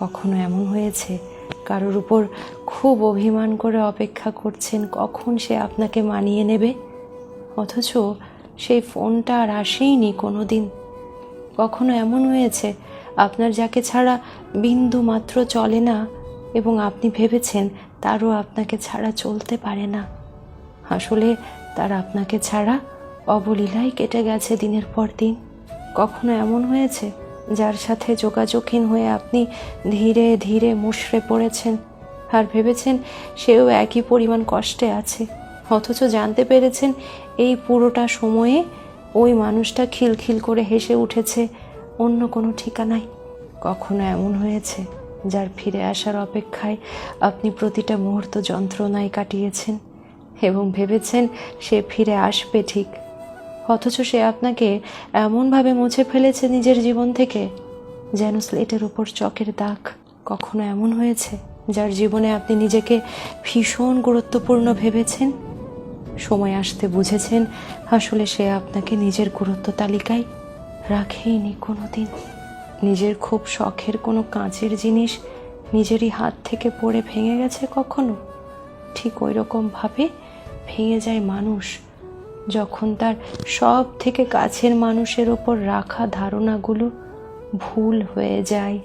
কখনো এমন হয়েছে কারোর উপর খুব অভিমান করে অপেক্ষা করছেন কখন সে আপনাকে মানিয়ে নেবে, অথচ সেই ফোনটা আর আসেইনি কোনো দিন? কখনো এমন হয়েছে আপনার যাকে ছাড়া বিন্দু মাত্র চলে না এবং আপনি ভেবেছেন তারও আপনাকে ছাড়া চলতে পারে না, আসলে তার আপনাকে ছাড়া অবলীলায় কেটে গেছে দিনের পর দিন? কখনো এমন হয়েছে যার সাথে যোগাযোগহীন হয়ে আপনি ধীরে ধীরে মুষড়ে পড়েছেন আর ভেবেছেন সেও একই পরিমাণ কষ্টে আছে, অথচ জানতে পেরেছেন এই পুরোটা সময়ে ওই মানুষটা খিলখিল করে হেসে উঠেছে অন্য কোনো ঠিকানায়? কখনো এমন হয়েছে যার ফিরে আসার অপেক্ষায় আপনি প্রতিটা মুহূর্ত যন্ত্রণায় কাটিয়েছেন এবং ভেবেছেন সে ফিরে আসবে ঠিক, অথচ সে আপনাকে এমনভাবে মুছে ফেলেছে নিজের জীবন থেকে যেন স্লেটের উপর চকের দাগ? কখনো এমন হয়েছে যার জীবনে আপনি নিজেকে ভীষণ গুরুত্বপূর্ণ ভেবেছেন, সময় আসতে বুঝেছেন আসলে সে আপনাকে নিজের গুরুত্ব তালিকায় রাখেইনি কোনো দিন? নিজের খুব শখের কোনো কাঁচের জিনিস নিজেরই হাত থেকে পড়ে ভেঙে গেছে কখনো? ঠিক ওই রকমভাবে ভেঙে যায় মানুষ যখন তার সব থেকে কাছের মানুষের ওপর রাখা ধারণাগুলো ভুল হয়ে যায়।